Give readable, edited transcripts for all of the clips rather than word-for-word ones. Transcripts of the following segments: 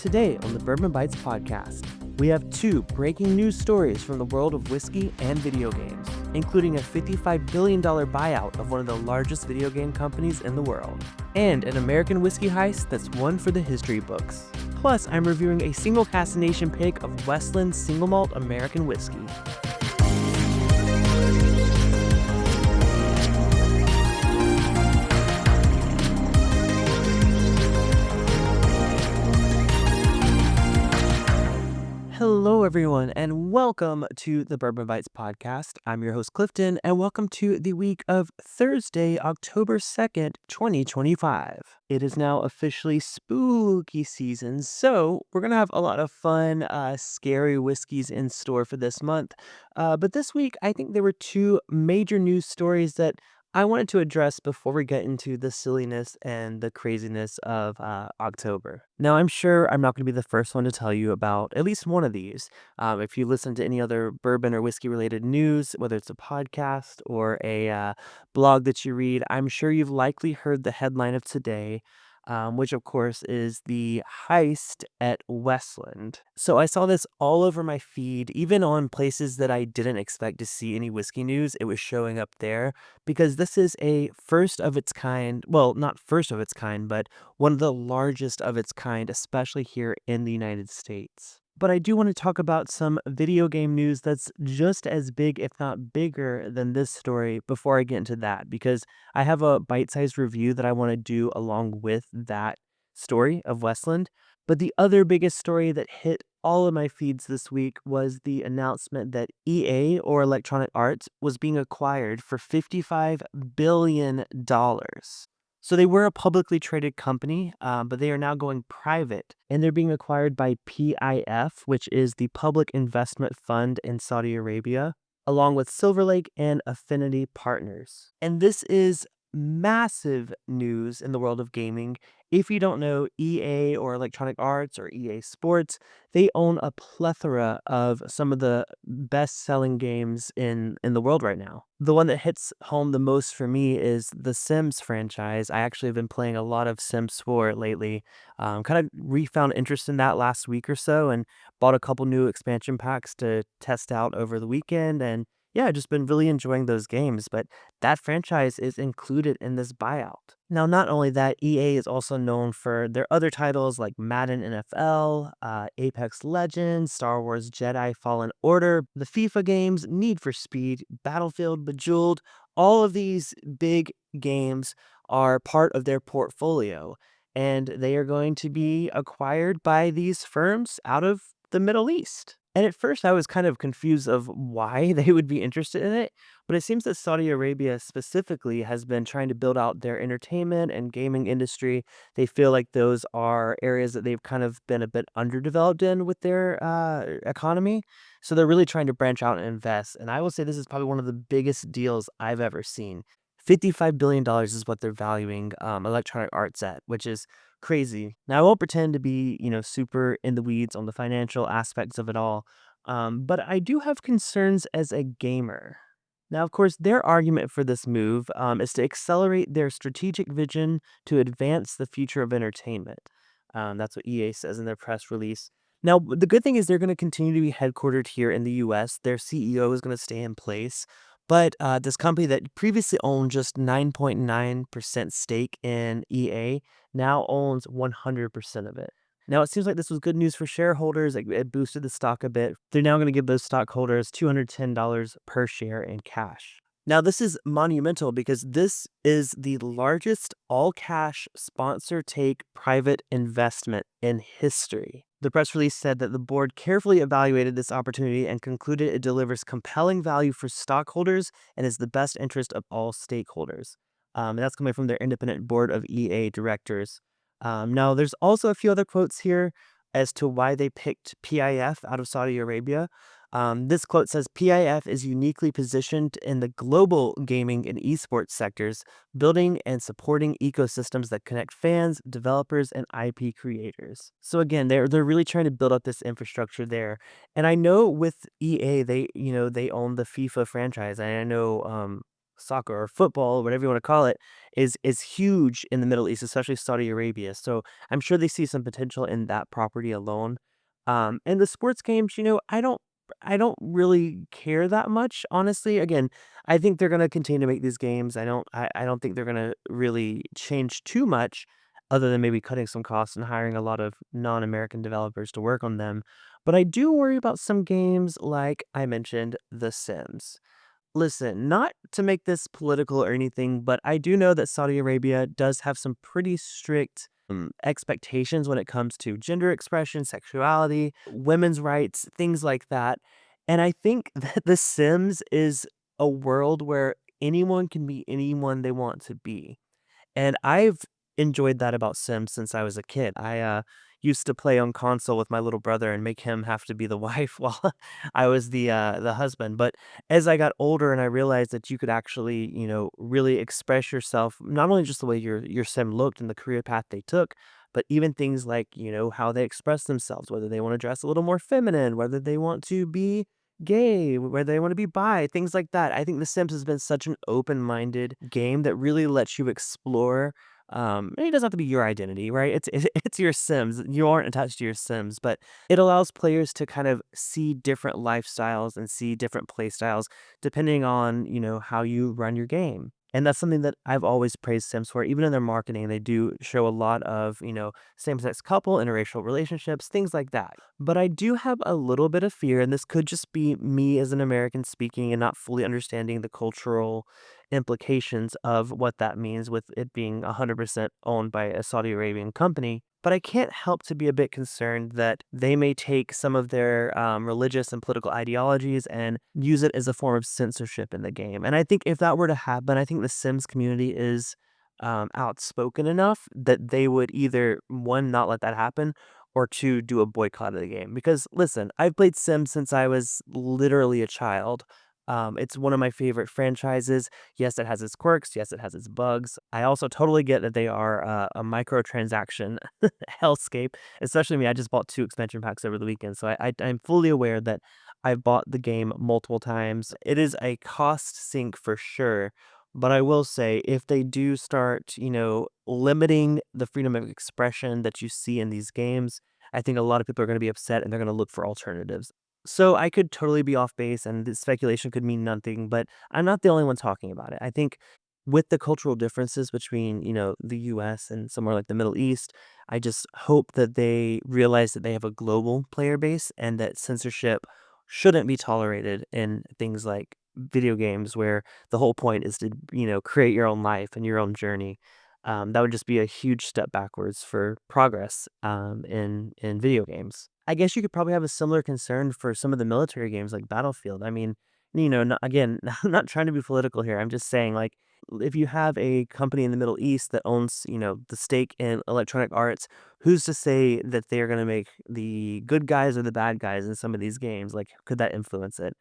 Today on the Bourbon Bytes Podcast, we have two breaking news stories from the world of whiskey and video games, including a $55 billion buyout of one of the largest video game companies in the world, and an American whiskey heist that's one for the history books. Plus, I'm reviewing a single cask nation pick of Westland single malt American whiskey. Hello, everyone, and welcome to the Bourbon Bytes Podcast. I'm your host, Clifton, and welcome to the week of Thursday, October 2nd, 2025. It is now officially spooky season, so we're going to have a lot of fun, scary whiskeys in store for this month. But this week, I think there were two major news stories that I wanted to address before we get into the silliness and the craziness of October. Now, I'm sure I'm not going to be the first one to tell you about at least one of these. If you listen to any other bourbon or whiskey related news, whether it's a podcast or a blog that you read, I'm sure you've likely heard the headline of today, which of course is the heist at Westland. So I saw this all over my feed, even on places that I didn't expect to see any whiskey news. It was showing up there because this is a first of its kind, well, not first of its kind, but one of the largest of its kind, especially here in the United States. But I do want to talk about some video game news that's just as big, if not bigger, than this story before I get into that, because I have a bite-sized review that I want to do along with that story of Westland. But the other biggest story that hit all of my feeds this week was the announcement that EA, or Electronic Arts, was being acquired for $55 billion. So they were a publicly traded company, but they are now going private, and they're being acquired by PIF, which is the Public Investment Fund in Saudi Arabia, along with Silver Lake and Affinity Partners. And this is massive news in the world of gaming. If you don't know, EA, or Electronic Arts, or EA Sports, they own a plethora of some of the best-selling games in the world right now. The one that hits home the most for me is the Sims franchise. I actually have been playing a lot of Sims 4 lately. Kind of refound interest in that last week or so and bought a couple new expansion packs to test out over the weekend. And yeah, just been really enjoying those games, but that franchise is included in this buyout. Now, not only that, EA is also known for their other titles like Madden NFL, Apex Legends, Star Wars Jedi Fallen Order, the FIFA games, Need for Speed, Battlefield, Bejeweled. All of these big games are part of their portfolio, and they are going to be acquired by these firms out of the Middle East. And at first I was kind of confused of why they would be interested in it, but it seems that Saudi Arabia specifically has been trying to build out their entertainment and gaming industry. They feel like those are areas that they've kind of been a bit underdeveloped in with their economy. So they're really trying to branch out and invest. And I will say this is probably one of the biggest deals I've ever seen. $55 billion is what they're valuing Electronic Arts at, which is crazy. Now, I won't pretend to be, super in the weeds on the financial aspects of it all, but I do have concerns as a gamer. Now, of course, their argument for this move is to accelerate their strategic vision to advance the future of entertainment. That's what EA says in their press release. Now, the good thing is they're going to continue to be headquartered here in the US. Their CEO is going to stay in place. But this company that previously owned just 9.9% stake in EA now owns 100% of it. Now, it seems like this was good news for shareholders. It boosted the stock a bit. They're now going to give those stockholders $210 per share in cash. Now, this is monumental because this is the largest all-cash sponsor take private investment in history. The press release said that the board carefully evaluated this opportunity and concluded it delivers compelling value for stockholders and is the best interest of all stakeholders. And that's coming from their independent board of EA directors. Now, there's also a few other quotes here as to why they picked PIF out of Saudi Arabia. This quote says, PIF is uniquely positioned in the global gaming and esports sectors, building and supporting ecosystems that connect fans, developers, and IP creators. So again, they're really trying to build up this infrastructure there. And I know with EA, they own the FIFA franchise. And I know soccer or football, whatever you want to call it, is huge in the Middle East, especially Saudi Arabia. So I'm sure they see some potential in that property alone. And the sports games, I don't really care that much, honestly. Again, I think they're gonna continue to make these games. I don't think they're gonna really change too much other than maybe cutting some costs and hiring a lot of non-American developers to work on them. But I do worry about some games like I mentioned, The Sims. Listen, not to make this political or anything, but I do know that Saudi Arabia does have some pretty strict expectations when it comes to gender expression, sexuality, women's rights, things like that. And I think that The Sims is a world where anyone can be anyone they want to be. And I've enjoyed that about Sims since I was a kid. I used to play on console with my little brother and make him have to be the wife while I was the husband. But as I got older and I realized that you could actually, really express yourself, not only just the way your Sim looked and the career path they took, but even things like, how they express themselves, whether they want to dress a little more feminine, whether they want to be gay, where they want to be bi, things like that. I think The Sims has been such an open-minded game that really lets you explore. And it doesn't have to be your identity, right? It's your Sims. You aren't attached to your Sims, but it allows players to kind of see different lifestyles and see different play styles depending on how you run your game. And that's something that I've always praised Sims for. Even in their marketing, they do show a lot of same-sex couple, interracial relationships, things like that. But I do have a little bit of fear, and this could just be me as an American speaking and not fully understanding the cultural implications of what that means with it being 100% owned by a Saudi Arabian company. But I can't help to be a bit concerned that they may take some of their religious and political ideologies and use it as a form of censorship in the game. And I think if that were to happen, I think the Sims community is outspoken enough that they would either, one, not let that happen, or two, do a boycott of the game. Because listen, I've played Sims since I was literally a child. It's one of my favorite franchises. Yes, it has its quirks. Yes, it has its bugs. I also totally get that they are a microtransaction hellscape, especially me. I just bought two expansion packs over the weekend, so I'm fully aware that I've bought the game multiple times. It is a cost sink for sure. But I will say, if they do start, limiting the freedom of expression that you see in these games, I think a lot of people are going to be upset and they're going to look for alternatives. So I could totally be off base and this speculation could mean nothing, but I'm not the only one talking about it. I think with the cultural differences between, the US and somewhere like the Middle East, I just hope that they realize that they have a global player base and that censorship shouldn't be tolerated in things like video games where the whole point is to, create your own life and your own journey. That would just be a huge step backwards for progress in video games. I guess you could probably have a similar concern for some of the military games like Battlefield. I mean, again, I'm not trying to be political here. I'm just saying, like, if you have a company in the Middle East that owns, the stake in Electronic Arts, who's to say that they're going to make the good guys or the bad guys in some of these games? Like, could that influence it?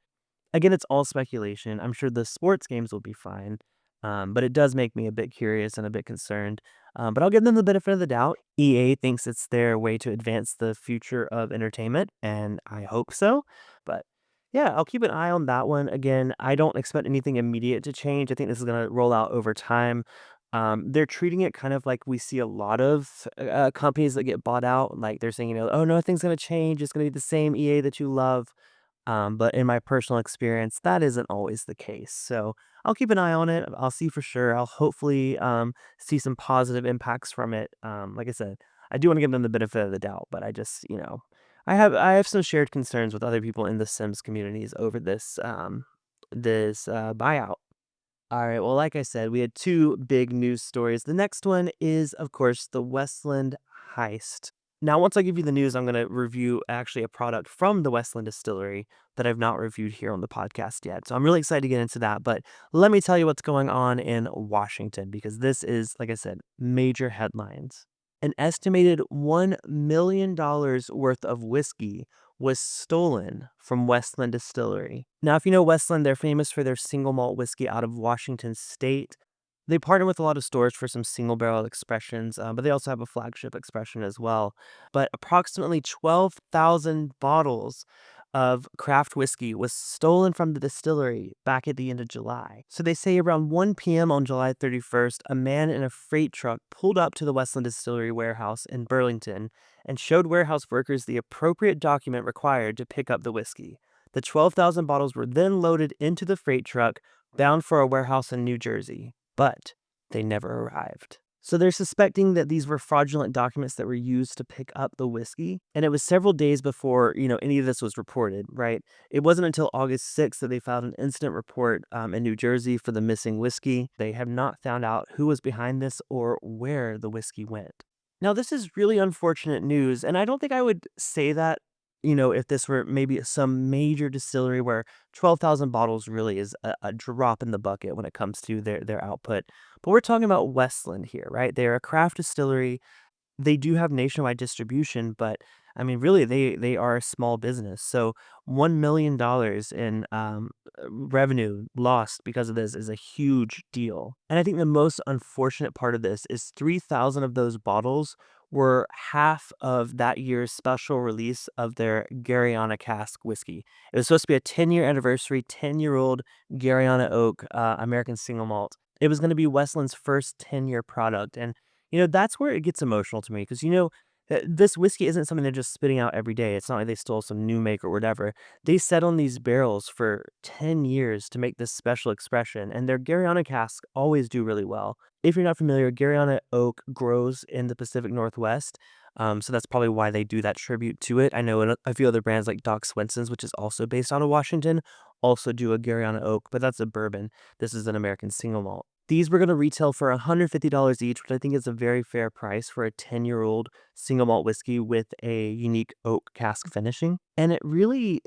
Again, it's all speculation. I'm sure the sports games will be fine, but it does make me a bit curious and a bit concerned. But I'll give them the benefit of the doubt. EA thinks it's their way to advance the future of entertainment, and I hope so. But yeah, I'll keep an eye on that one. Again, I don't expect anything immediate to change. I think this is going to roll out over time. They're treating it kind of like we see a lot of companies that get bought out. Like they're saying, oh, nothing's going to change. It's going to be the same EA that you love. But in my personal experience, that isn't always the case. So I'll keep an eye on it. I'll see for sure. I'll hopefully see some positive impacts from it. Like I said, I do want to give them the benefit of the doubt, but I just, I have some shared concerns with other people in the Sims communities over this buyout. All right. Well, like I said, we had two big news stories. The next one is, of course, the Westland heist. Now, once I give you the news, I'm going to review actually a product from the Westland Distillery that I've not reviewed here on the podcast yet. So I'm really excited to get into that. But let me tell you what's going on in Washington, because this is, like I said, major headlines. An estimated $1 million worth of whiskey was stolen from Westland Distillery. Now, if you know Westland, they're famous for their single malt whiskey out of Washington State. They partner with a lot of stores for some single barrel expressions, but they also have a flagship expression as well. But approximately 12,000 bottles of craft whiskey was stolen from the distillery back at the end of July. So they say around 1 p.m. on July 31st, a man in a freight truck pulled up to the Westland Distillery warehouse in Burlington and showed warehouse workers the appropriate document required to pick up the whiskey. The 12,000 bottles were then loaded into the freight truck bound for a warehouse in New Jersey, but they never arrived. So they're suspecting that these were fraudulent documents that were used to pick up the whiskey. And it was several days before, any of this was reported, right? It wasn't until August 6th that they filed an incident report in New Jersey for the missing whiskey. They have not found out who was behind this or where the whiskey went. Now, this is really unfortunate news, and I don't think I would say that, if this were maybe some major distillery where 12,000 bottles really is a drop in the bucket when it comes to their output. But we're talking about Westland here, right? They're a craft distillery. They do have nationwide distribution, but I mean, really, they are a small business. So $1 million in revenue lost because of this is a huge deal. And I think the most unfortunate part of this is 3,000 of those bottles were half of that year's special release of their Garyana Cask whiskey. It was supposed to be a 10-year anniversary, 10-year-old Garyana Oak American single malt. It was going to be Westland's first 10-year product. And that's where it gets emotional to me because, this whiskey isn't something they're just spitting out every day. It's not like they stole some new make or whatever. They sat on these barrels for 10 years to make this special expression, and their Garyana casks always do really well. If you're not familiar, Garyana oak grows in the Pacific Northwest, so that's probably why they do that tribute to it. I know a few other brands like Doc Swenson's, which is also based out of Washington, also do a Garyana oak, but that's a bourbon. This is an American single malt. These were going to retail for $150 each, which I think is a very fair price for a 10-year-old single malt whiskey with a unique oak cask finishing. And it really,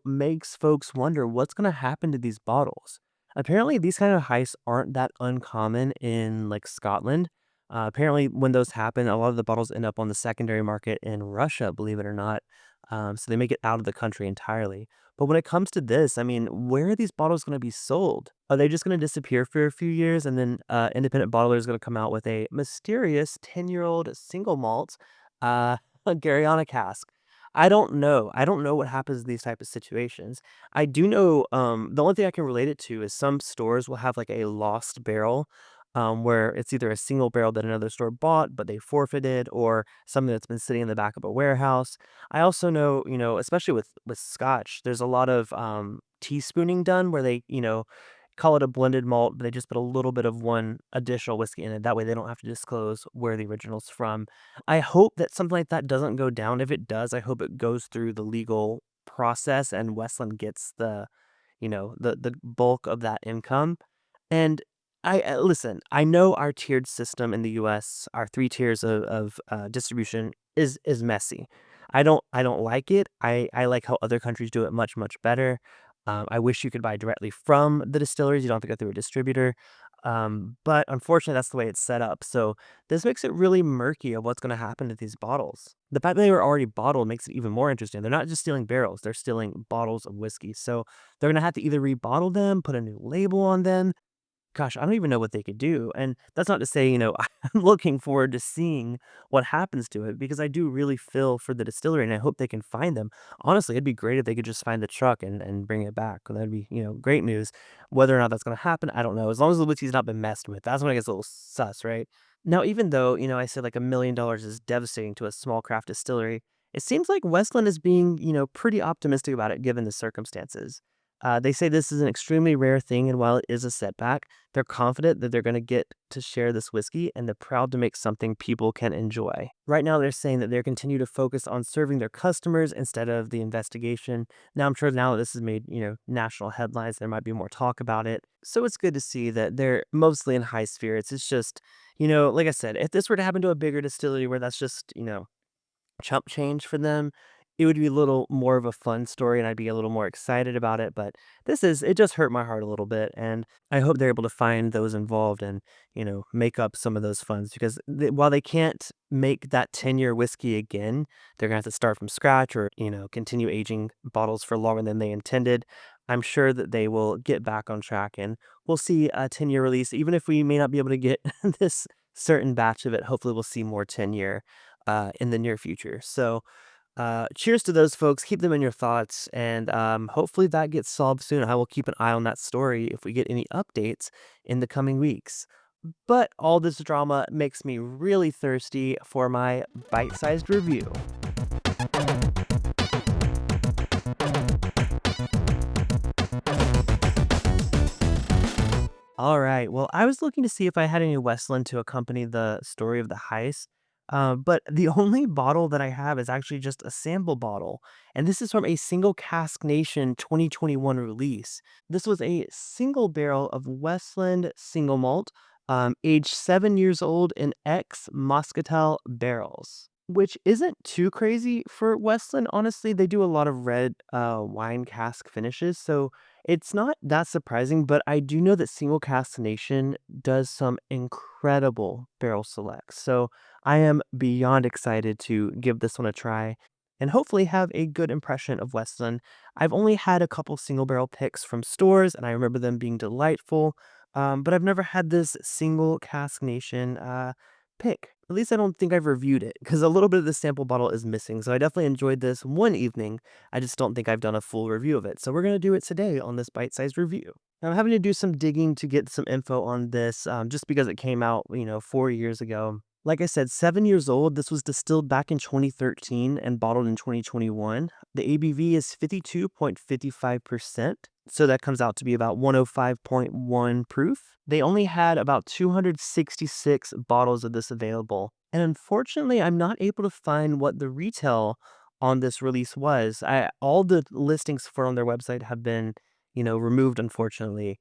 makes folks wonder what's going to happen to these bottles. Apparently, these kind of heists aren't that uncommon in like Scotland. Apparently, when those happen, a lot of the bottles end up on the secondary market in Russia, believe it or not. So they make it out of the country entirely. But when it comes to this, I mean, where are these bottles going to be sold? Are they just going to disappear for a few years and then independent bottlers is going to come out with a mysterious 10-year-old single malt Garyana cask? I don't know. I don't know what happens in these type of situations. I do know the only thing I can relate it to is some stores will have like a lost barrel where it's either a single barrel that another store bought, but they forfeited, or something that's been sitting in the back of a warehouse. I also know, especially with Scotch, there's a lot of teaspooning done where they, call it a blended malt, but they just put a little bit of one additional whiskey in it. That way they don't have to disclose where the original's from. I hope that something like that doesn't go down. If it does, I hope it goes through the legal process and Westland gets the bulk of that income. And listen, I know our tiered system in the US, our three tiers of distribution is messy. I don't like it. I like how other countries do it much, much better. I wish you could buy directly from the distilleries. You don't have to go through a distributor. But unfortunately, that's the way it's set up. So this makes it really murky of what's going to happen to these bottles. The fact that they were already bottled makes it even more interesting. They're not just stealing barrels; they're stealing bottles of whiskey. So they're going to have to either rebottle them, put a new label on them. Gosh, I don't even know what they could do, and that's not to say, I'm looking forward to seeing what happens to it because I do really feel for the distillery, and I hope they can find them. Honestly, it'd be great if they could just find the truck and bring it back. That'd be, great news. Whether or not that's gonna happen, I don't know. As long as the whiskey's not been messed with, that's when it gets a little sus, right? Now, even though, I said like $1 million is devastating to a small craft distillery, it seems like Westland is being, pretty optimistic about it given the circumstances. They say this is an extremely rare thing, and while it is a setback, they're confident that they're going to get to share this whiskey, and they're proud to make something people can enjoy. Right now, they're saying that they're continue to focus on serving their customers instead of the investigation. Now, I'm sure now that this has made, national headlines, there might be more talk about it. So it's good to see that they're mostly in high spirits. It's just, like I said, if this were to happen to a bigger distillery where that's just, chump change for them, it would be a little more of a fun story and I'd be a little more excited about it. But it just hurt my heart a little bit. And I hope they're able to find those involved and, make up some of those funds because while they can't make that 10-year whiskey again, they're going to have to start from scratch or, continue aging bottles for longer than they intended. I'm sure that they will get back on track and we'll see a 10-year release, even if we may not be able to get this certain batch of it. Hopefully we'll see more 10-year in the near future. So Cheers to those folks. Keep them in your thoughts, and hopefully that gets solved soon. I will keep an eye on that story if we get any updates in the coming weeks. But all this drama makes me really thirsty for my bite-sized review. All right. Well, I was looking to see if I had any Westland to accompany the story of the heist. But the only bottle that I have is actually just a sample bottle. And this is from a single cask nation 2021 release. This was a single barrel of Westland single malt, aged 7 years old in ex Moscatel barrels, which isn't too crazy for Westland. Honestly, they do a lot of red wine cask finishes. So it's not that surprising, but I do know that Single Cask Nation does some incredible barrel selects. So I am beyond excited to give this one a try and hopefully have a good impression of Westland. I've only had a couple single barrel picks from stores, and I remember them being delightful. But I've never had this Single Cask Nation pick. At least I don't think I've reviewed it because a little bit of the sample bottle is missing. So I definitely enjoyed this one evening. I just don't think I've done a full review of it. So we're going to do it today on this bite-sized review. Now, I'm having to do some digging to get some info on this just because it came out, 4 years ago. Like I said, 7 years old. This was distilled back in 2013 and bottled in 2021. The ABV is 52.55%. So that comes out to be about 105.1 proof. They only had about 266 bottles of this available. And unfortunately, I'm not able to find what the retail on this release was. All the listings for on their website have been, removed, unfortunately.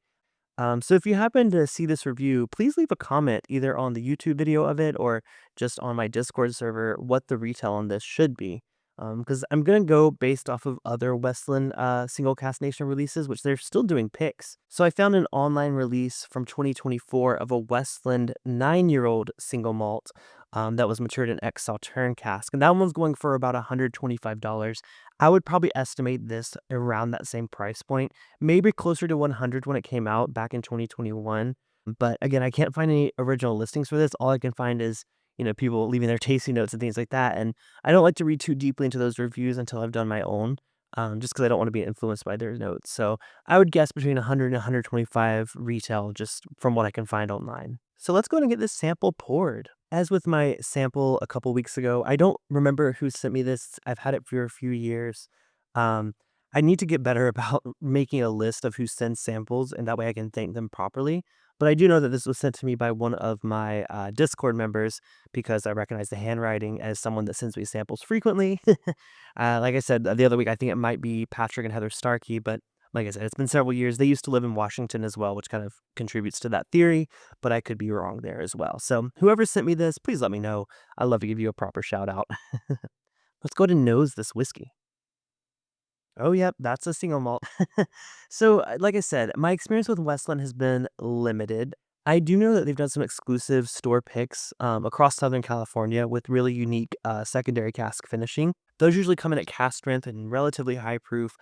So if you happen to see this review, please leave a comment either on the YouTube video of it or just on my Discord server what the retail on this should be. Because I'm gonna go based off of other Westland single cast nation releases, which they're still doing picks. So I found an online release from 2024 of a Westland 9-year-old single malt that was matured in ex Sauterne cask, and that one's going for about $125. I would probably estimate this around that same price point, maybe closer to 100 when it came out back in 2021. But again, I can't find any original listings for this. All I can find is, people leaving their tasting notes and things like that. And I don't like to read too deeply into those reviews until I've done my own, just because I don't want to be influenced by their notes. So I would guess between 100 and 125 retail just from what I can find online. So let's go ahead and get this sample poured. As with my sample a couple weeks ago, I don't remember who sent me this. I've had it for a few years. Um, I need to get better about making a list of who sends samples, and that way I can thank them properly. But I do know that this was sent to me by one of my Discord members because I recognize the handwriting as someone that sends me samples frequently. Like I said the other week, I think it might be Patrick and Heather Starkey, but like I said, it's been several years. They used to live in Washington as well, which kind of contributes to that theory, but I could be wrong there as well. So whoever sent me this, please let me know. I'd love to give you a proper shout out. Let's go ahead and nose this whiskey. Oh, yep, that's a single malt. So, like I said, my experience with Westland has been limited. I do know that they've done some exclusive store picks across Southern California with really unique secondary cask finishing. Those usually come in at cask strength and relatively high proof.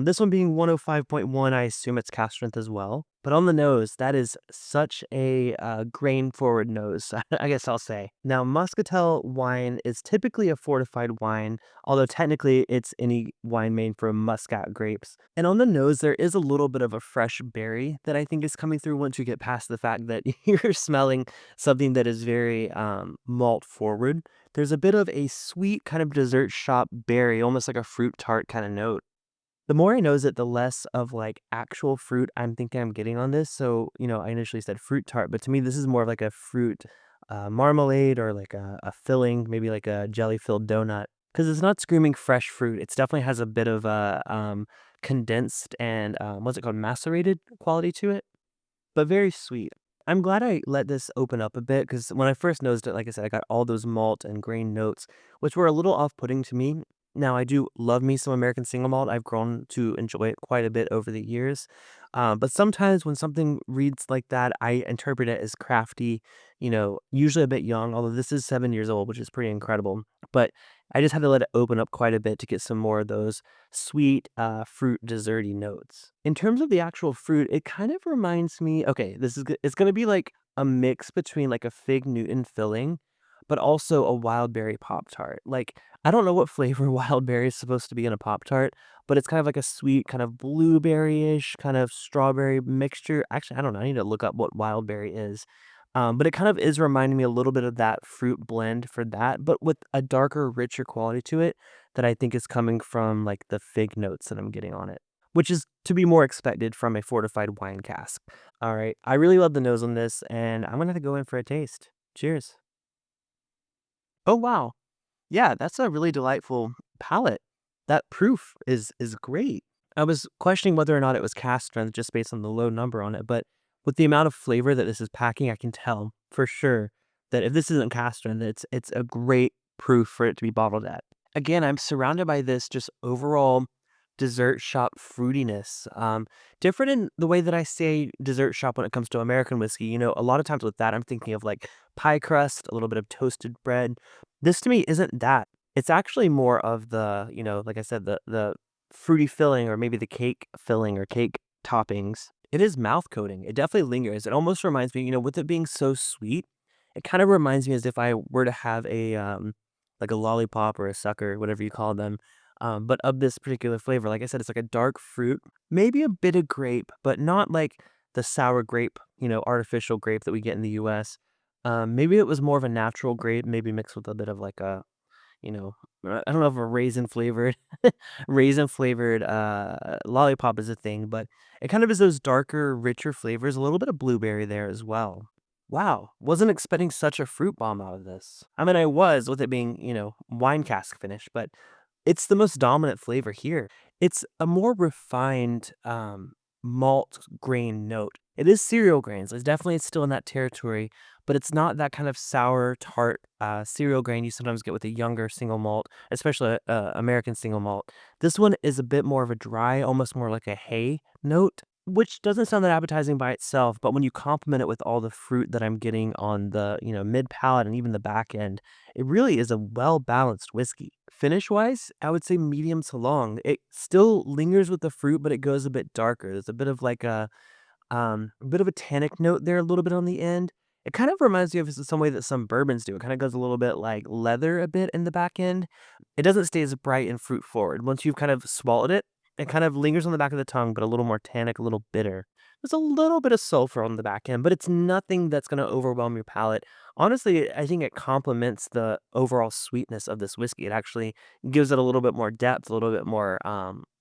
This one being 105.1, I assume it's cask strength as well. But on the nose, that is such a grain forward nose, I guess I'll say. Now, Muscatel wine is typically a fortified wine, although technically it's any wine made from muscat grapes. And on the nose, there is a little bit of a fresh berry that I think is coming through once you get past the fact that you're smelling something that is very malt forward. There's a bit of a sweet kind of dessert shop berry, almost like a fruit tart kind of note. The more I nose it, the less of like actual fruit I'm thinking I'm getting on this. So, I initially said fruit tart, but to me, this is more of like a fruit marmalade or like a filling, maybe like a jelly filled donut. Because it's not screaming fresh fruit. It definitely has a bit of a condensed and what's it called, macerated quality to it, but very sweet. I'm glad I let this open up a bit because when I first nosed it, like I said, I got all those malt and grain notes, which were a little off-putting to me. Now, I do love me some American single malt. I've grown to enjoy it quite a bit over the years. But sometimes when something reads like that, I interpret it as crafty, usually a bit young, although this is 7 years old, which is pretty incredible. But I just had to let it open up quite a bit to get some more of those sweet fruit desserty notes. In terms of the actual fruit, it kind of reminds me, okay, it's going to be like a mix between like a fig Newton filling, but also a wild berry pop tart. Like I don't know what flavor wild berry is supposed to be in a Pop Tart, but it's kind of like a sweet, kind of blueberry-ish, kind of strawberry mixture. Actually, I don't know. I need to look up what wild berry is. But it kind of is reminding me a little bit of that fruit blend for that, but with a darker, richer quality to it that I think is coming from like the fig notes that I'm getting on it, which is to be more expected from a fortified wine cask. All right. I really love the nose on this, and I'm gonna have to go in for a taste. Cheers. Oh wow. Yeah, that's a really delightful palate. That proof is great. I was questioning whether or not it was cask strength just based on the low number on it, but with the amount of flavor that this is packing, I can tell for sure that if this isn't cask strength, it's a great proof for it to be bottled at. Again, I'm surrounded by this just overall dessert shop fruitiness. Different in the way that I say dessert shop when it comes to American whiskey. You know, a lot of times with that, I'm thinking of like pie crust, a little bit of toasted bread. This to me isn't that. It's actually more of the, like I said, the fruity filling or maybe the cake filling or cake toppings. It is mouth coating. It definitely lingers. It almost reminds me, with it being so sweet, it kind of reminds me as if I were to have a like a lollipop or a sucker, whatever you call them, but of this particular flavor. Like I said, it's like a dark fruit, maybe a bit of grape, but not like the sour grape, artificial grape that we get in the US. Maybe it was more of a natural grape, maybe mixed with a bit of like a, you know, I don't know if a raisin flavored lollipop is a thing, but it kind of is those darker, richer flavors, a little bit of blueberry there as well. Wow, wasn't expecting such a fruit bomb out of this. I mean, I was with it being, wine cask finish, but it's the most dominant flavor here. It's a more refined, malt grain note. It is cereal grains. It's still in that territory, but it's not that kind of sour, tart, cereal grain you sometimes get with a younger single malt, especially American single malt. This one is a bit more of a dry, almost more like a hay note, which doesn't sound that appetizing by itself, but when you complement it with all the fruit that I'm getting on the, mid palate and even the back end, it really is a well-balanced whiskey. Finish-wise, I would say medium to long. It still lingers with the fruit, but it goes a bit darker. There's a bit of like a bit of a tannic note there, a little bit on the end. It kind of reminds me of some way that some bourbons do. It kind of goes a little bit like leather a bit in the back end. It doesn't stay as bright and fruit forward. Once you've kind of swallowed it, it kind of lingers on the back of the tongue, but a little more tannic, a little bitter. There's a little bit of sulfur on the back end, but it's nothing that's going to overwhelm your palate. Honestly, I think it complements the overall sweetness of this whiskey. It actually gives it a little bit more depth, a little bit more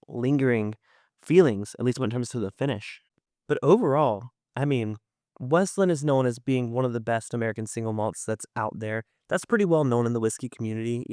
lingering feelings, at least when it comes to the finish. But overall, I mean, Westland is known as being one of the best American single malts that's out there. That's pretty well known in the whiskey community.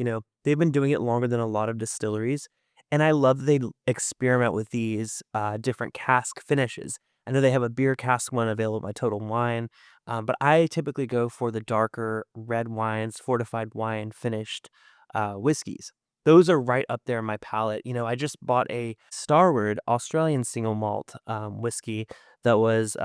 They've been doing it longer than a lot of distilleries. And I love that experiment with these different cask finishes. I know they have a beer cask one available at my Total Wine, but I typically go for the darker red wines, fortified wine finished whiskeys. Those are right up there in my palate. I just bought a Starward Australian single malt whiskey that was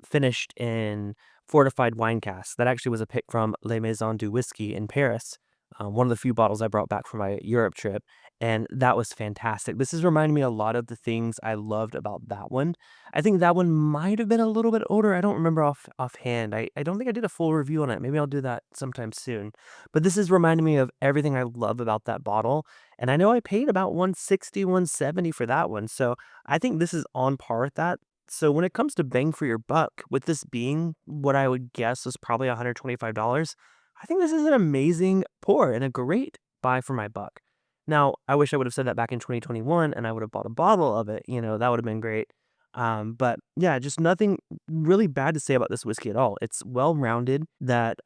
finished in fortified wine casks. That actually was a pick from Les Maisons du Whisky in Paris, one of the few bottles I brought back from my Europe trip, and that was fantastic. This is reminding me a lot of the things I loved about that one. I think that one might have been a little bit older. I don't remember offhand. I don't think I did a full review on it. Maybe I'll do that sometime soon. But this is reminding me of everything I love about that bottle. And I know I paid about 160, 170 for that one. So I think this is on par with that. So when it comes to bang for your buck, with this being what I would guess is probably $125, I think this is an amazing pour and a great buy for my buck. Now, I wish I would have said that back in 2021 and I would have bought a bottle of it. That would have been great. But yeah, just nothing really bad to say about this whiskey at all. It's well rounded. That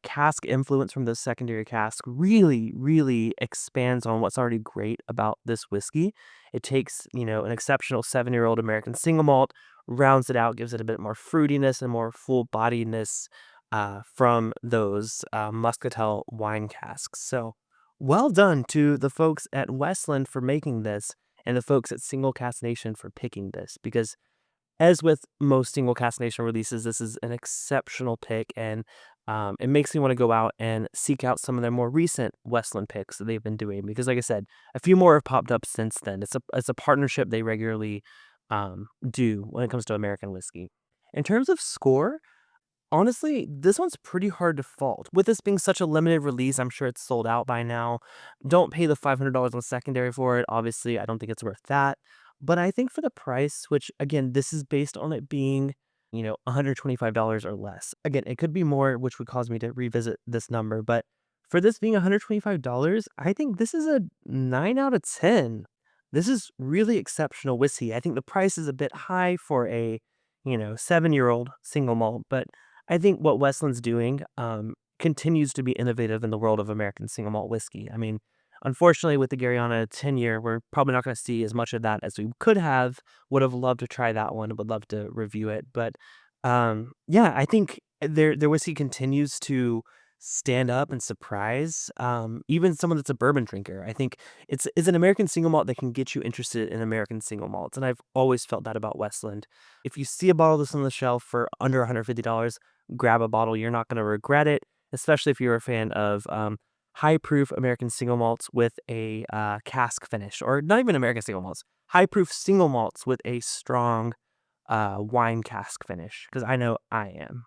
cask influence from the secondary cask really, really expands on what's already great about this whiskey. It takes, an exceptional 7-year-old American single malt, rounds it out, gives it a bit more fruitiness and more full bodiedness from those muscatel wine casks. So well done to the folks at Westland for making this and the folks at Single Cask Nation for picking this, because as with most Single Cask Nation releases, this is an exceptional pick, and it makes me want to go out and seek out some of their more recent Westland picks that they've been doing, because like I said, a few more have popped up since then. It's a partnership they regularly do when it comes to American whiskey. In terms of score, Honestly, this one's pretty hard to fault. With this being such a limited release, I'm sure it's sold out by now. Don't pay the $500 on secondary for it. Obviously, I don't think it's worth that. But I think for the price, which again, this is based on it being, $125 or less. Again, it could be more, which would cause me to revisit this number. But for this being $125, I think this is a 9 out of 10. This is really exceptional whiskey. I think the price is a bit high for a, 7-year-old single malt, but I think what Westland's doing continues to be innovative in the world of American single malt whiskey. I mean, unfortunately, with the Garyana 10-year, we're probably not going to see as much of that as we could have. Would have loved to try that one. Would love to review it. But yeah, I think their whiskey continues to stand up and surprise even someone that's a bourbon drinker. I think it's an American single malt that can get you interested in American single malts, and I've always felt that about Westland. If you see a bottle of this on the shelf for under $150, grab a bottle. You're not going to regret it, especially if you're a fan of high proof American single malts with a cask finish, or not even American single malts, high proof single malts with a strong wine cask finish, because I know I am.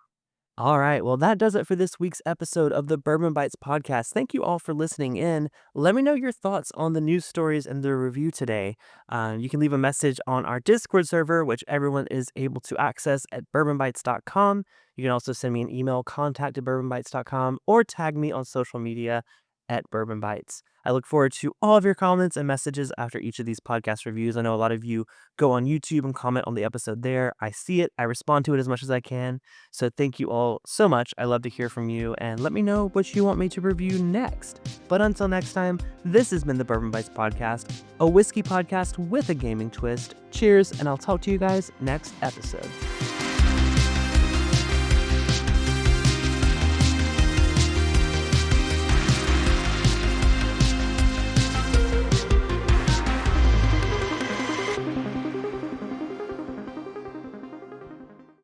All right, well, that does it for this week's episode of the Bourbon Bytes Podcast. Thank you all for listening in. Let me know your thoughts on the news stories and the review today. You can leave a message on our Discord server, which everyone is able to access at bourbonbytes.com. You can also send me an email, contact@bourbonbytes.com, or tag me on social media at Bourbon Bytes. I look forward to all of your comments and messages after each of these podcast reviews. I know a lot of you go on YouTube and comment on the episode there. I see it. I respond to it as much as I can. So thank you all so much. I love to hear from you, and let me know what you want me to review next. But until next time, this has been the Bourbon Bytes Podcast, a whiskey podcast with a gaming twist. Cheers, and I'll talk to you guys next episode.